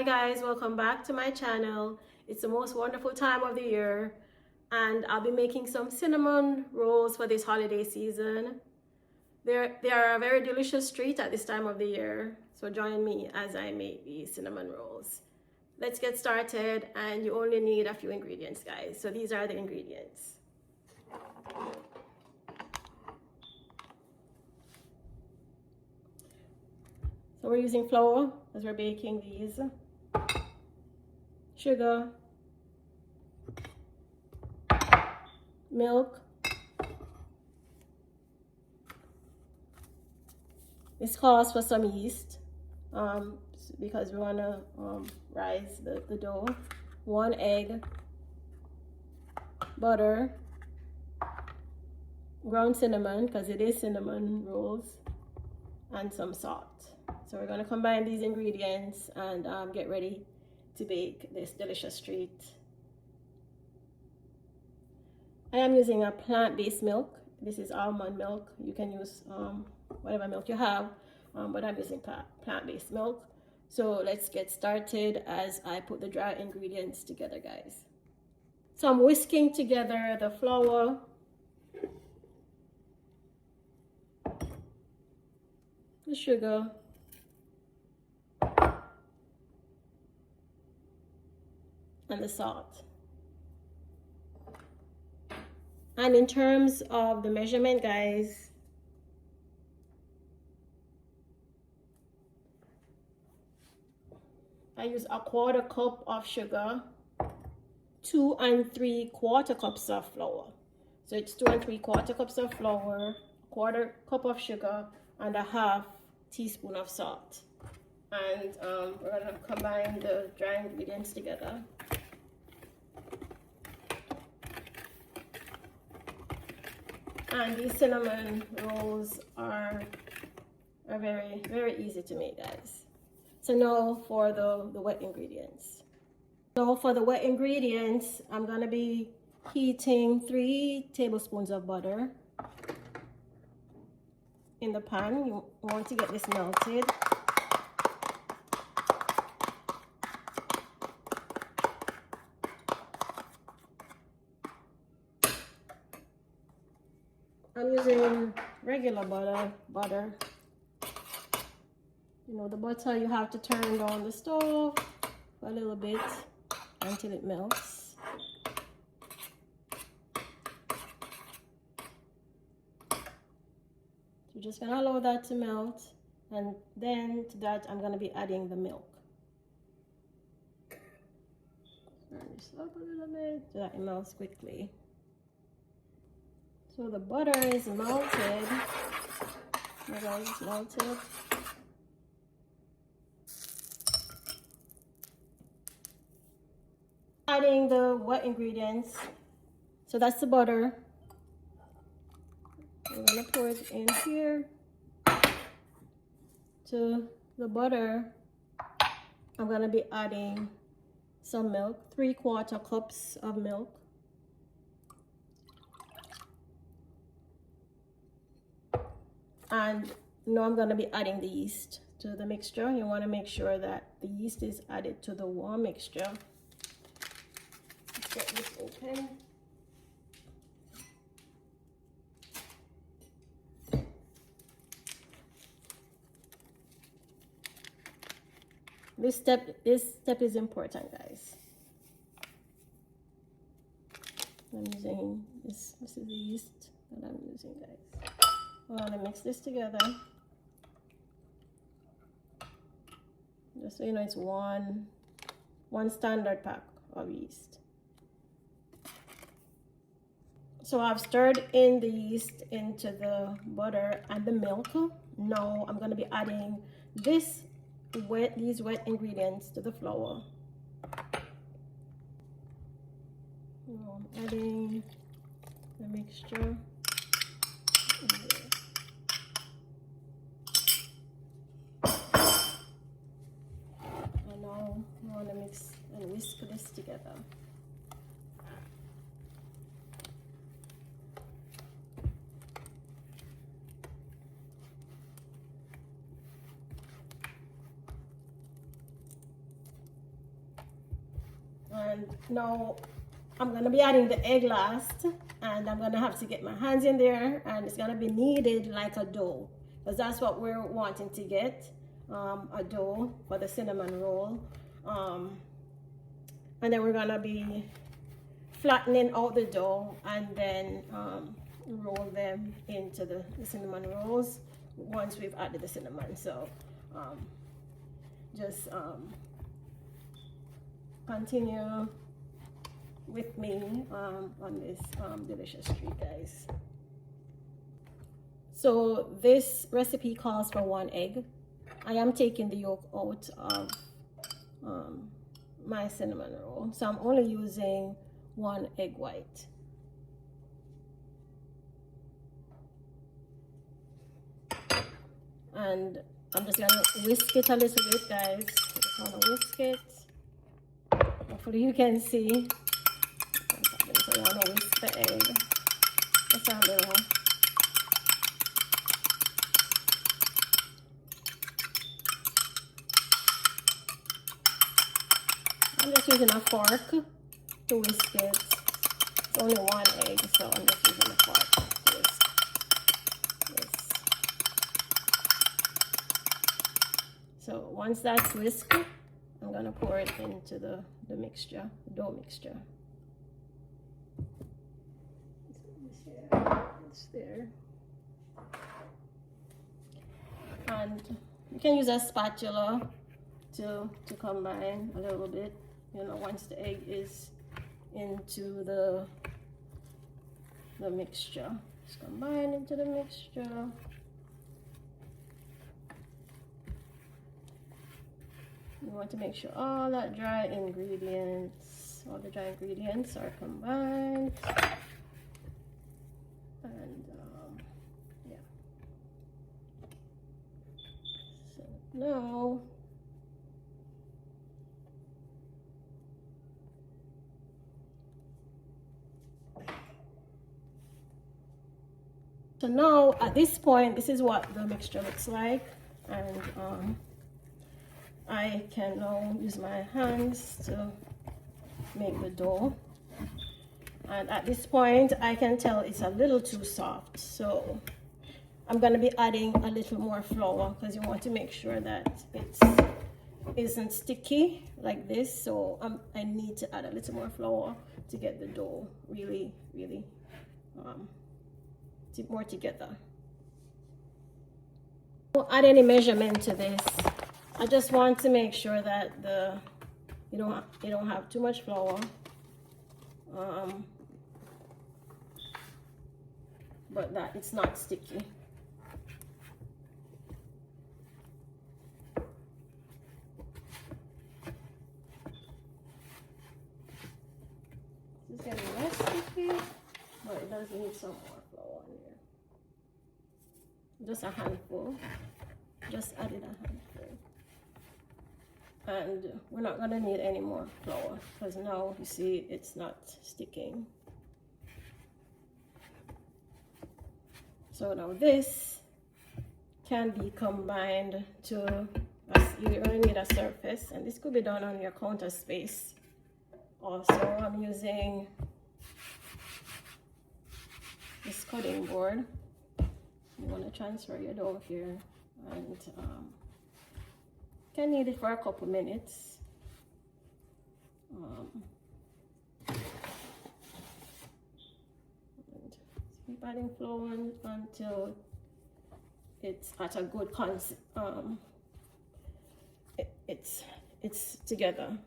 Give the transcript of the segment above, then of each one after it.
Hi guys, welcome back to my channel. It's the most wonderful time of the year and I'll be making some cinnamon rolls for this holiday season. They are a very delicious treat at this time of the year, so join me as I make these cinnamon rolls. Let's get started, and you only need a few ingredients, guys. So these are the ingredients. So we're using flour as we're baking these, sugar, milk. This calls for some yeast because we want to rise the dough. 1 egg, butter, ground cinnamon because it is cinnamon rolls, and some salt. So we're going to combine these ingredients and get ready to bake this delicious treat. I am using a plant-based milk. This is almond milk. You can use whatever milk you have, but I'm using plant-based milk. So let's get started as I put the dry ingredients together, guys. So I'm whisking together the flour, the sugar, and the salt. And in terms of the measurement, guys, I use a 1/4 cup of sugar, 2 3/4 cups of flour. So it's 2 3/4 cups of flour, 1/4 cup of sugar, and a 1/2 teaspoon of salt. And we're gonna combine the dry ingredients together. And these cinnamon rolls are very, very easy to make, guys. So now for the wet ingredients. So for the wet ingredients, I'm gonna be heating 3 tablespoons of butter in the pan. You want to get this melted. I'm using regular butter. You know, the butter, you have to turn down the stove for a little bit until it melts. So you're just gonna allow that to melt, and then to that I'm gonna be adding the milk. Turn this up a little bit so that it melts quickly. So the butter is melted. Butter is melted. Adding the wet ingredients. So that's the butter. I'm gonna pour it in here. To the butter, I'm gonna be adding some milk, 3/4 cups of milk. And now I'm gonna be adding the yeast to the mixture. You wanna make sure that the yeast is added to the warm mixture. Let's get this open. This step is important, guys. I'm using this is the yeast that I'm using, guys. I want to mix this together. Just so you know, it's one standard pack of yeast. So I've stirred in the yeast into the butter and the milk. Now I'm going to be adding these wet ingredients to the flour. Now I'm adding the mixture. I want to mix and whisk this together. And now I'm gonna be adding the egg last, and I'm gonna have to get my hands in there, and it's gonna be kneaded like a dough, because that's what we're wanting to get, a dough for the cinnamon roll. And then we're gonna be flattening out the dough and then roll them into the cinnamon rolls once we've added the cinnamon. So just continue with me on this delicious treat, guys. So this recipe calls for 1 egg. I am taking the yolk out of my cinnamon roll, so I'm only using 1 egg white. And I'm just gonna whisk it a little bit, guys. Just wanna whisk it. Hopefully you can see. So you wanna whisk the egg. Just a little. I'm just using a fork to whisk it. It's only 1 egg, so I'm just using a fork to whisk this. So once that's whisked, I'm gonna pour it into the mixture, the dough mixture. It's there. And you can use a spatula to combine a little bit, you know, once the egg is into the mixture. Just combine into the mixture. You want to make sure all the dry ingredients are combined. And yeah. So now at this point, this is what the mixture looks like, and I can now use my hands to make the dough. And at this point, I can tell it's a little too soft, so I'm going to be adding a little more flour, because you want to make sure that it isn't sticky like this. So I need to add a little more flour to get the dough really more together. Don't add any measurement to this. I just want to make sure that you don't have too much flour, but that it's not sticky. It's getting less sticky, but it does need some more flour in here. Just a handful. Just added a handful. And we're not gonna need any more flour, because now you see it's not sticking. So now this can be combined to, you only need a surface, and this could be done on your counter space. Also, I'm using this cutting board. You want to transfer your dough here, and can knead it for a couple minutes. And keep adding flour until it's at a good it's together.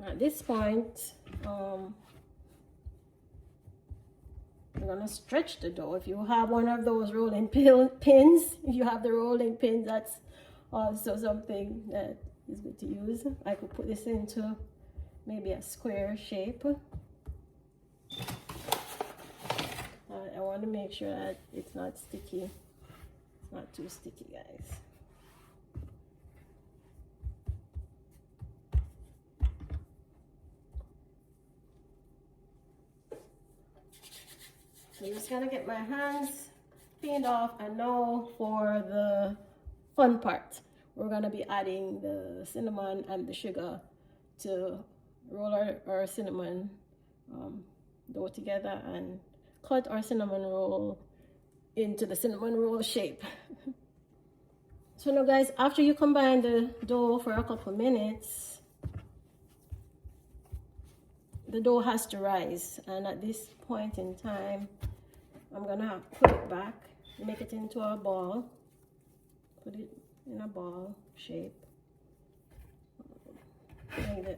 At this point, I'm gonna stretch the dough. If you have one of those rolling pins, if you have the rolling pins, that's also something that is good to use. I could put this into maybe a square shape. I want to make sure that it's not sticky. It's not too sticky, guys. So I'm just gonna get my hands cleaned off, and now for the fun part. We're gonna be adding the cinnamon and the sugar to roll our cinnamon dough together and cut our cinnamon roll into the cinnamon roll shape. So now guys, after you combine the dough for a couple minutes, the dough has to rise, and at this point in time I'm gonna put it back, make it into a ball, put it in a ball shape,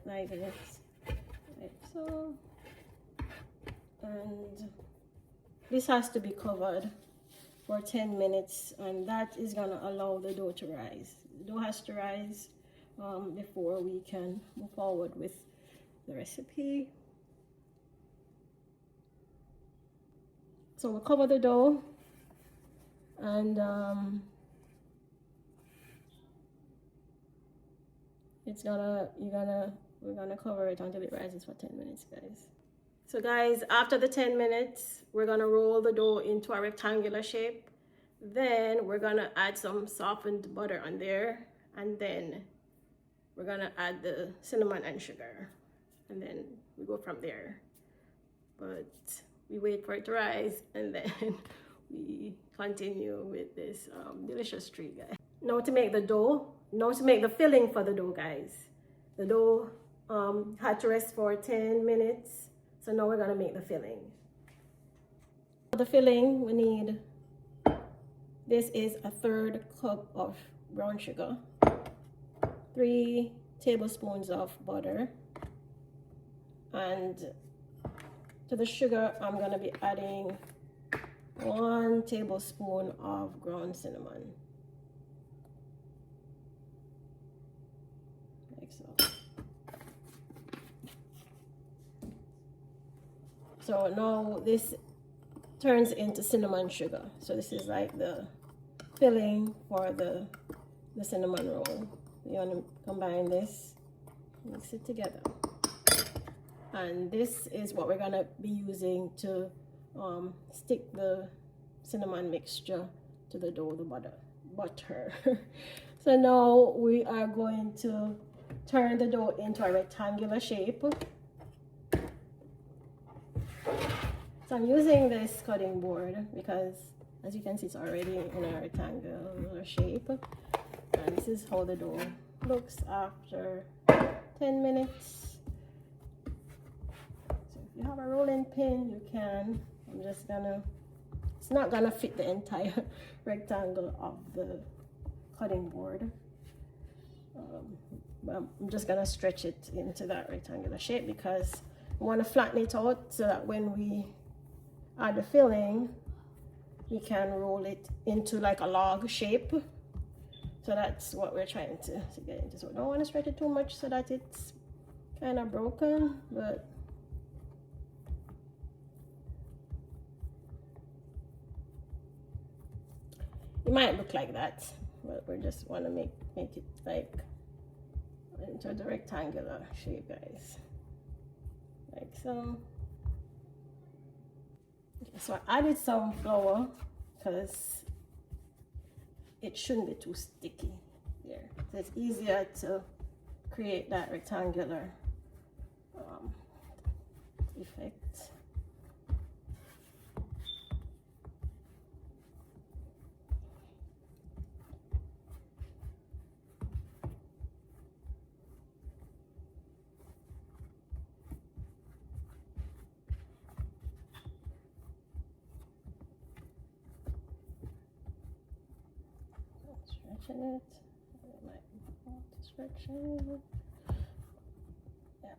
like this, like so. And this has to be covered for 10 minutes, and that is gonna allow the dough to rise. The dough has to rise before we can move forward with the recipe. So we'll cover the dough, and we're gonna cover it until it rises for 10 minutes, guys. So guys, after the 10 minutes, we're gonna roll the dough into a rectangular shape. Then we're gonna add some softened butter on there, and then we're gonna add the cinnamon and sugar, and then we go from there. But we wait for it to rise, and then we continue with this delicious treat, guys. Now to make the filling for the dough, guys. The dough had to rest for 10 minutes, so now we're gonna make the filling. For the filling, we need, this is a 1/3 cup of brown sugar, 3 tablespoons of butter, and to the sugar, I'm gonna be adding 1 tablespoon of ground cinnamon, like so. So now this turns into cinnamon sugar. So this is like the filling for the cinnamon roll. You wanna combine this, mix it together. And this is what we're gonna be using to stick the cinnamon mixture to the dough, the butter. So now we are going to turn the dough into a rectangular shape. So I'm using this cutting board because, as you can see, it's already in a rectangular shape. And this is how the dough looks after 10 minutes. You have a rolling pin, you can. I'm just gonna, it's not gonna fit the entire rectangle of the cutting board. But I'm just gonna stretch it into that rectangular shape because I want to flatten it out so that when we add the filling, we can roll it into like a log shape. So that's what we're trying to get into. So I don't want to stretch it too much so that it's kind of broken, but it might look like that, but we just want to make it like into the rectangular shape, guys, like so. Okay, so I added some flour because it shouldn't be too sticky there, so it's easier to create that rectangular effect. Stretching it, I might want to stretch it. Yeah.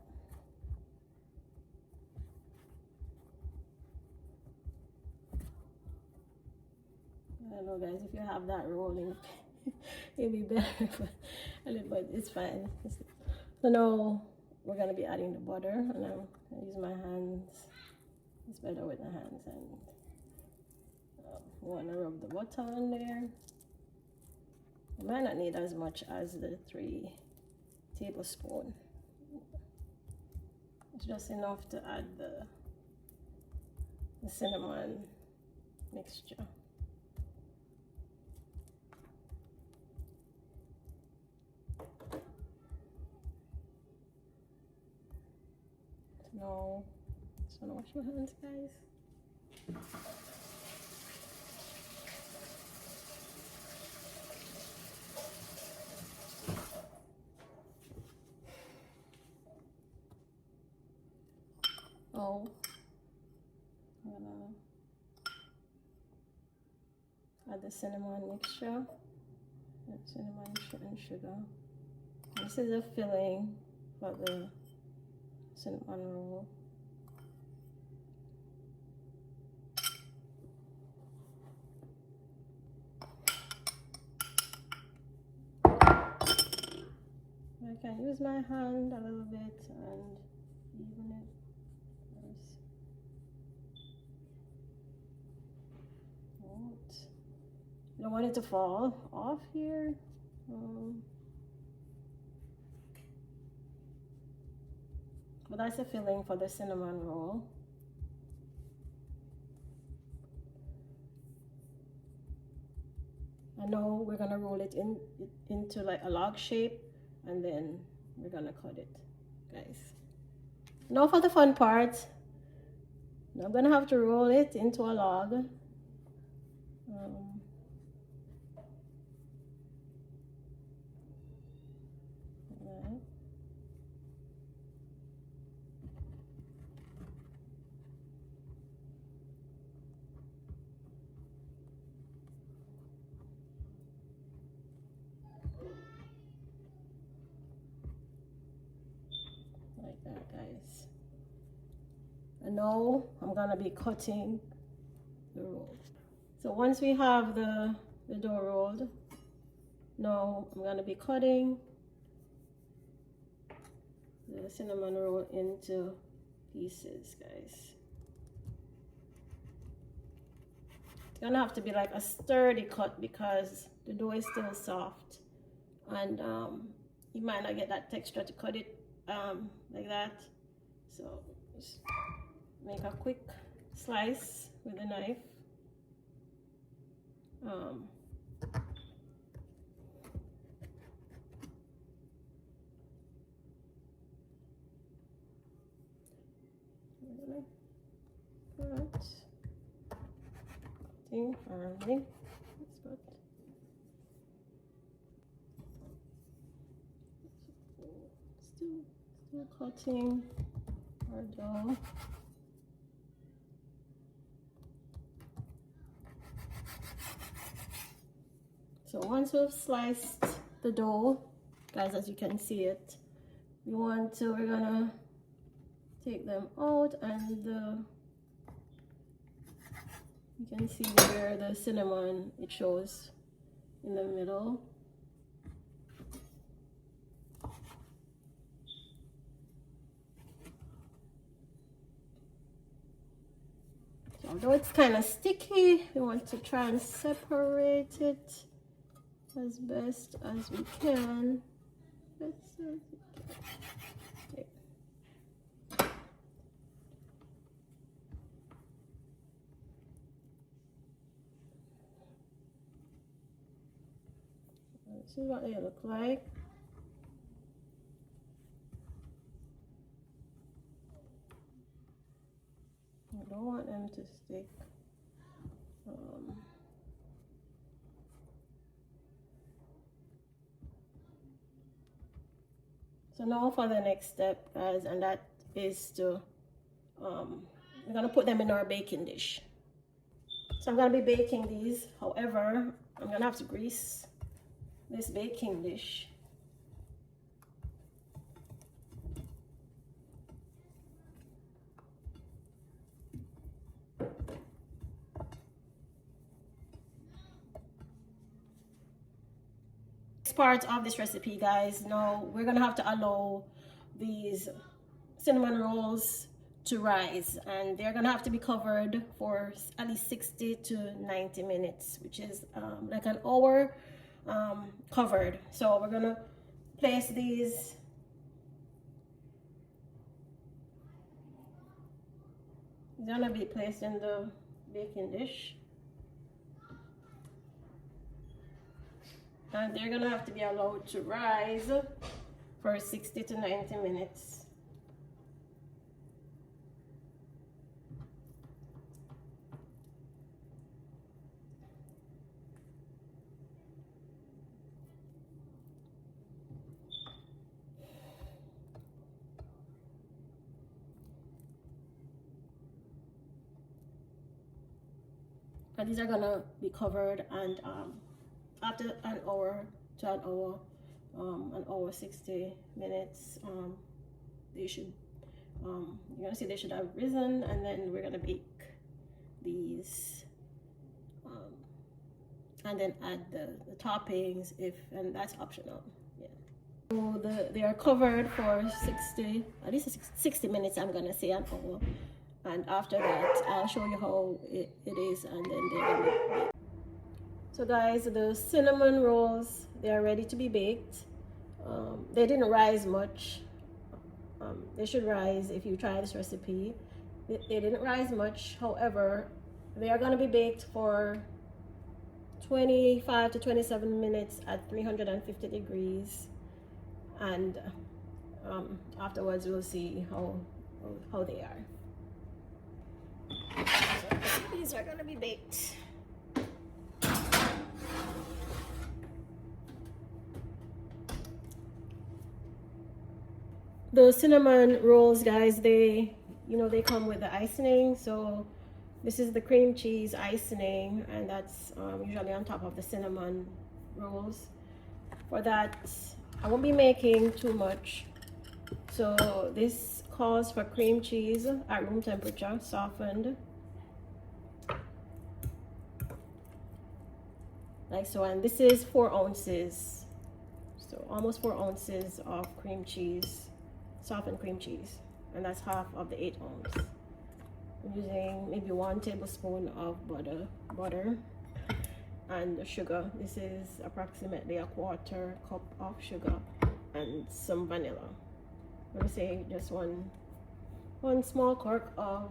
I don't know, guys, if you have that rolling, it'd be better, but it's fine. So now we're gonna be adding the butter, and I'm gonna use my hands. It's better with the hands, and we want to rub the butter on there. You might not need as much as the 3 tablespoons. It's just enough to add the cinnamon mixture. No, just wanna wash your hands, guys. Oh, I'm gonna add the cinnamon mixture, cinnamon and sugar. This is a filling for the cinnamon roll. I can use my hand a little bit and even it first. You don't want it to fall off here. But that's a filling for the cinnamon roll. I know we're gonna roll it into like a log shape, and then we're gonna cut it, guys. Now for the fun part. Now I'm gonna have to roll it into a log. Like that, guys. And now I'm gonna be cutting the roll. So once we have the dough rolled, now I'm gonna be cutting the cinnamon roll into pieces, guys. It's gonna have to be like a sturdy cut because the dough is still soft, and you might not get that texture to cut it like that. So just make a quick slice with a knife. Cutting firmly. That's good. Still cutting our dough. So once we've sliced the dough, guys, as you can see it, we're gonna take them out, and you can see where the cinnamon, it shows in the middle. So although it's kind of sticky, we want to try and separate it as best as we can. This is what they look like. I don't want them to stick. So now for the next step, guys, and that is to, we're gonna put them in our baking dish. So I'm gonna be baking these. However, I'm gonna have to grease this baking dish. Part of this recipe, guys, now we're gonna have to allow these these cinnamon rolls to rise, and they're gonna have to be covered for at least 60 to 90 minutes, which is like an hour covered. So we're gonna place these gonna be placed in the baking dish, and they're gonna have to be allowed to rise for 60 to 90 minutes. And these are gonna be covered, and after an hour to an hour 60 minutes, they should you're gonna see they should have risen, and then we're gonna bake these and then add the toppings, and that's optional. Yeah. So they are covered for 60, at least 60 minutes, I'm gonna say an hour. And after that, I'll show you how it is, and then they're gonna bake. So guys, the cinnamon rolls, they are ready to be baked. They didn't rise much. They should rise if you try this recipe. They didn't rise much. However, they are gonna be baked for 25 to 27 minutes at 350 degrees. And afterwards, we'll see how they are. So these are gonna be baked. The cinnamon rolls, guys, they come with the icing. So this is the cream cheese icing, and that's usually on top of the cinnamon rolls. For that, I won't be making too much. So this calls for cream cheese at room temperature, softened. Like so, and this is 4 ounces. So almost 4 ounces of cream cheese, softened cream cheese. And that's half of the 8 ounce. I'm using maybe 1 tablespoon of butter and sugar. This is approximately a 1/4 cup of sugar and some vanilla. I'm gonna say just one cork of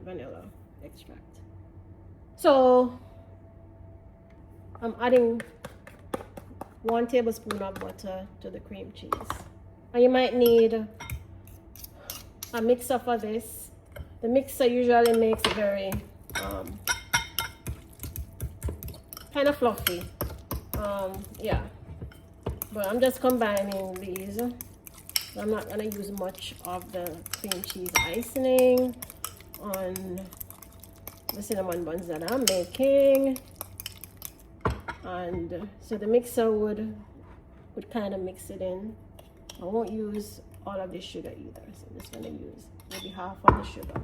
vanilla extract. So I'm adding 1 tablespoon of butter to the cream cheese. And you might need a mixer for this. The mixer usually makes it very kind of fluffy. Yeah, but I'm just combining these. I'm not gonna use much of the cream cheese icing on the cinnamon buns that I'm making. And so the mixer would kind of mix it in. I won't use all of the sugar either, so I'm just gonna use maybe half of the sugar,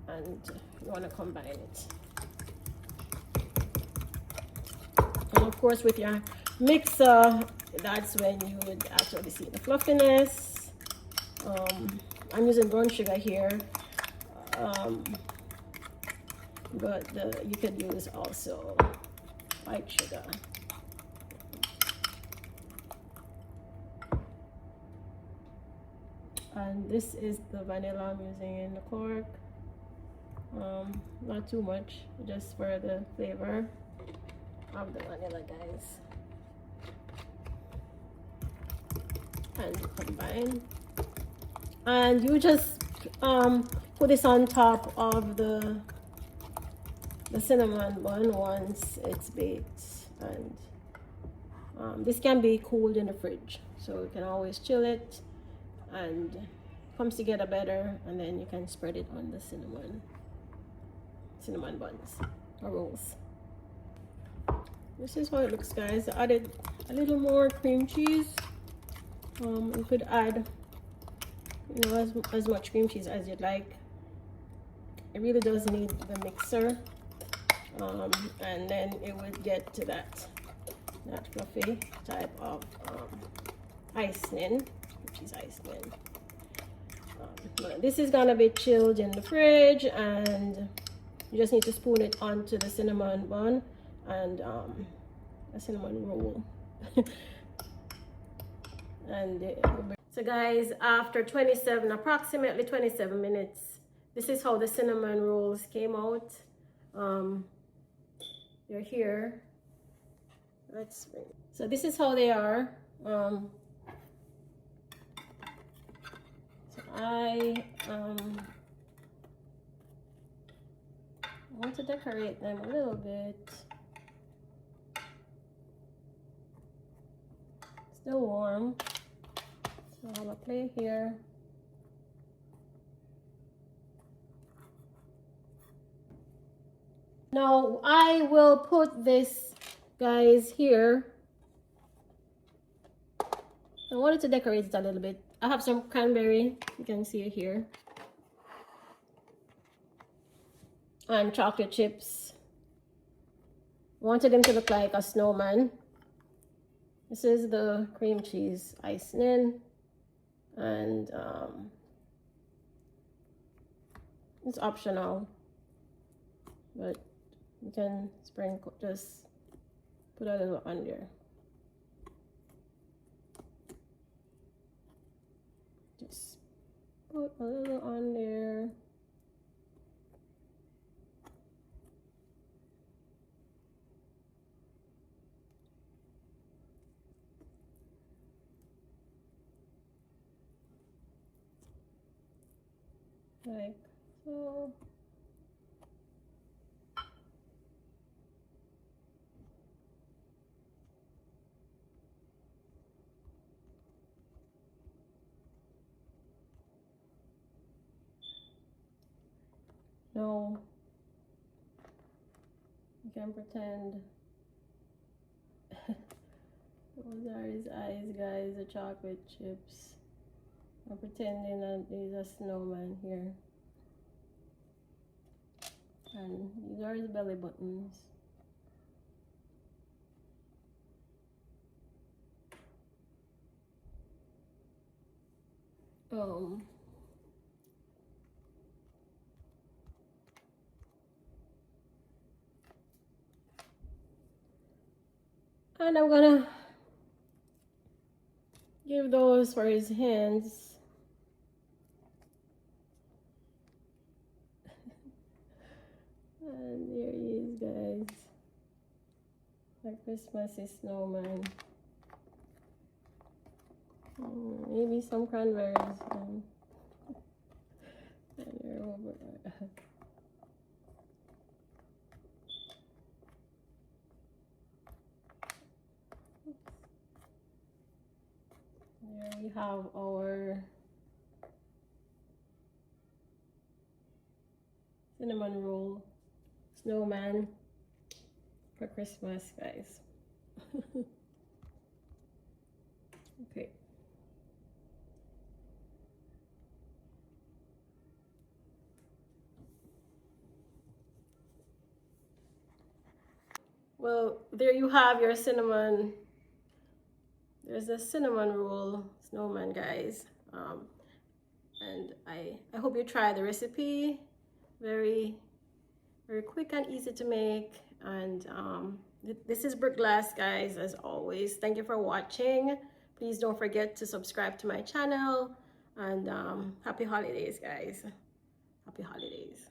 and you want to combine it. And of course, with your mixer, that's when you would actually see the fluffiness. I'm using brown sugar here, but you could use also white sugar. And this is the vanilla I'm using in the cork. Not too much, just for the flavor of the vanilla, guys. And combine. And you just put this on top of the cinnamon bun once it's baked. And this can be cooled in the fridge, so you can always chill it, and it comes together better, and then you can spread it on the cinnamon buns or rolls. This is how it looks, guys. I added a little more cream cheese. You could add as much cream cheese as you'd like. It really does need the mixer, and then it would get to that fluffy type of icing, which cheese ice cream. This is gonna be chilled in the fridge, and you just need to spoon it onto the cinnamon bun and a cinnamon roll. And so guys, after approximately 27 minutes, this is how the cinnamon rolls came out. They're here. So this is how they are. So I want to decorate them a little bit. Still warm. So I'm gonna play here. Now I will put this, guys, here. I wanted to decorate it a little bit. I have some cranberry, you can see it here, and chocolate chips. Wanted them to look like a snowman. This is the cream cheese icing, and it's optional, but you can sprinkle, just put a little on there. Just put a little on there. Like so. No, you can pretend. Those are his eyes, guys, the chocolate chips. I'm pretending that there's a snowman here. And these are his belly buttons. And I'm gonna give those for his hands. And there he is, guys. A Christmassy snowman. Maybe some cranberries. And they're over there. There we have our cinnamon roll snowman for Christmas, guys. Okay. Well, there you have your cinnamon. There's a cinnamon roll snowman, guys. And I hope you try the recipe. Very, very quick and easy to make. And this is Brick Glass, guys, as always. Thank you for watching. Please don't forget to subscribe to my channel. And happy holidays, guys. Happy holidays.